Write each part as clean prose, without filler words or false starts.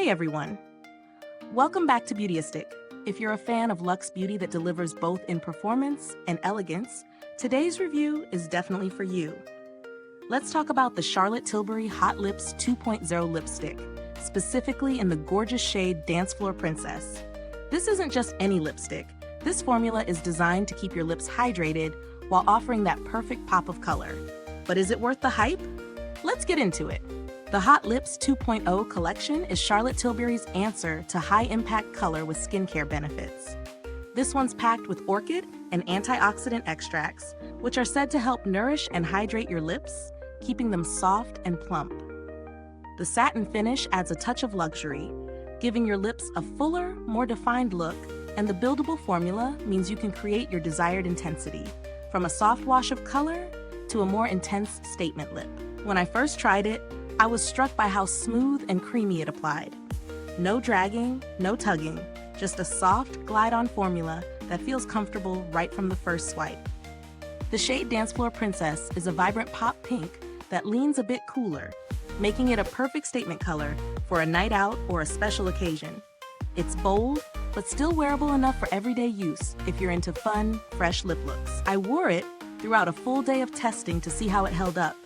Hey everyone! Welcome back to Beautyistic. If you're a fan of luxe beauty that delivers both in performance and elegance, today's review is definitely for you. Let's talk about the Charlotte Tilbury Hot Lips 2.0 lipstick, specifically in the gorgeous shade Dance Floor Princess. This isn't just any lipstick. This formula is designed to keep your lips hydrated while offering that perfect pop of color. But is it worth the hype? Let's get into it. The Hot Lips 2.0 collection is Charlotte Tilbury's answer to high-impact color with skincare benefits. This one's packed with Orchid and antioxidant extracts, which are said to help nourish and hydrate your lips, keeping them soft and plump. The satin finish adds a touch of luxury, giving your lips a fuller, more defined look, and the buildable formula means you can create your desired intensity, from a soft wash of color to a more intense statement lip. When I first tried it, I was struck by how smooth and creamy it applied. No dragging, no tugging, just a soft, glide-on formula that feels comfortable right from the first swipe. The shade Dance Floor Princess is a vibrant pop pink that leans a bit cooler, making it a perfect statement color for a night out or a special occasion. It's bold, but still wearable enough for everyday use if you're into fun, fresh lip looks. I wore it throughout a full day of testing to see how it held up,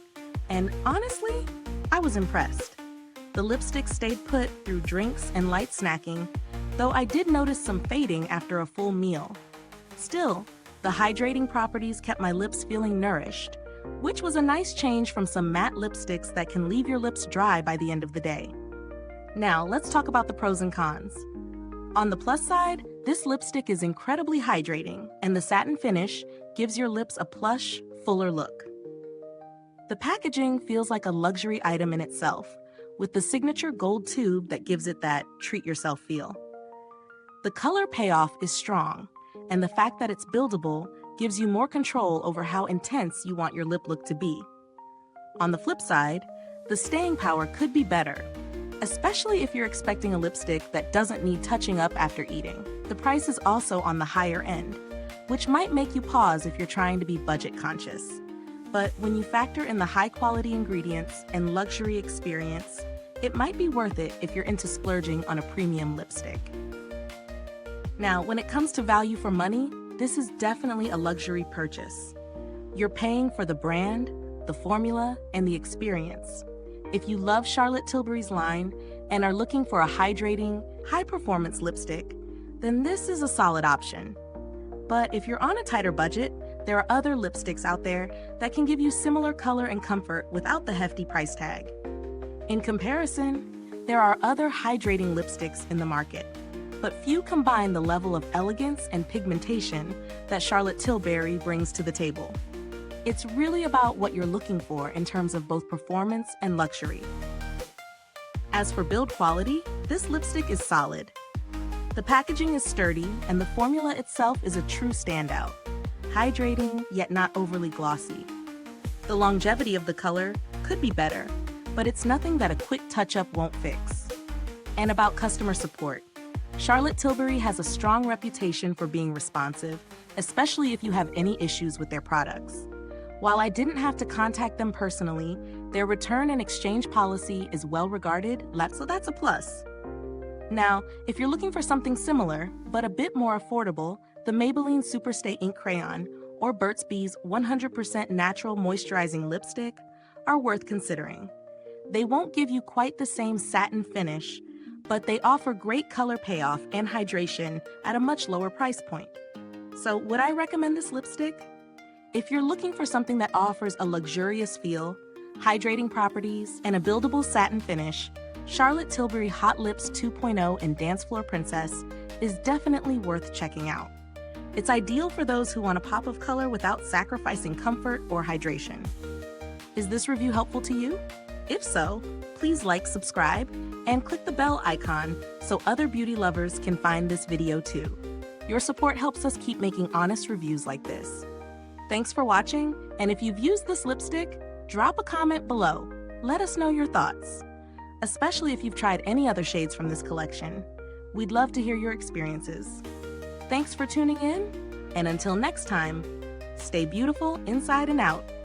and honestly, I was impressed. The lipstick stayed put through drinks and light snacking, though I did notice some fading after a full meal. Still, the hydrating properties kept my lips feeling nourished, which was a nice change from some matte lipsticks that can leave your lips dry by the end of the day. Now, let's talk about the pros and cons. On the plus side, this lipstick is incredibly hydrating, and the satin finish gives your lips a plush, fuller look. The packaging feels like a luxury item in itself, with the signature gold tube that gives it that treat-yourself feel. The color payoff is strong, and the fact that it's buildable gives you more control over how intense you want your lip look to be. On the flip side, the staying power could be better, especially if you're expecting a lipstick that doesn't need touching up after eating. The price is also on the higher end, which might make you pause if you're trying to be budget conscious. But when you factor in the high-quality ingredients and luxury experience, it might be worth it if you're into splurging on a premium lipstick. Now, when it comes to value for money, this is definitely a luxury purchase. You're paying for the brand, the formula, and the experience. If you love Charlotte Tilbury's line and are looking for a hydrating, high-performance lipstick, then this is a solid option. But if you're on a tighter budget, there are other lipsticks out there that can give you similar color and comfort without the hefty price tag. In comparison, there are other hydrating lipsticks in the market, but few combine the level of elegance and pigmentation that Charlotte Tilbury brings to the table. It's really about what you're looking for in terms of both performance and luxury. As for build quality, this lipstick is solid. The packaging is sturdy, and the formula itself is a true standout. Hydrating, yet not overly glossy. The longevity of the color could be better, but it's nothing that a quick touch-up won't fix. And about customer support. Charlotte Tilbury has a strong reputation for being responsive, especially if you have any issues with their products. While I didn't have to contact them personally, their return and exchange policy is well regarded, so that's a plus. Now, if you're looking for something similar, but a bit more affordable, the Maybelline Superstay Ink Crayon or Burt's Bees 100% Natural Moisturizing Lipstick are worth considering. They won't give you quite the same satin finish, but they offer great color payoff and hydration at a much lower price point. So would I recommend this lipstick? If you're looking for something that offers a luxurious feel, hydrating properties, and a buildable satin finish, Charlotte Tilbury Hot Lips 2.0 and Dance Floor Princess is definitely worth checking out. It's ideal for those who want a pop of color without sacrificing comfort or hydration. Is this review helpful to you? If so, please like, subscribe, and click the bell icon so other beauty lovers can find this video too. Your support helps us keep making honest reviews like this. Thanks for watching, and if you've used this lipstick, drop a comment below. Let us know your thoughts, especially if you've tried any other shades from this collection. We'd love to hear your experiences. Thanks for tuning in, and until next time, stay beautiful inside and out.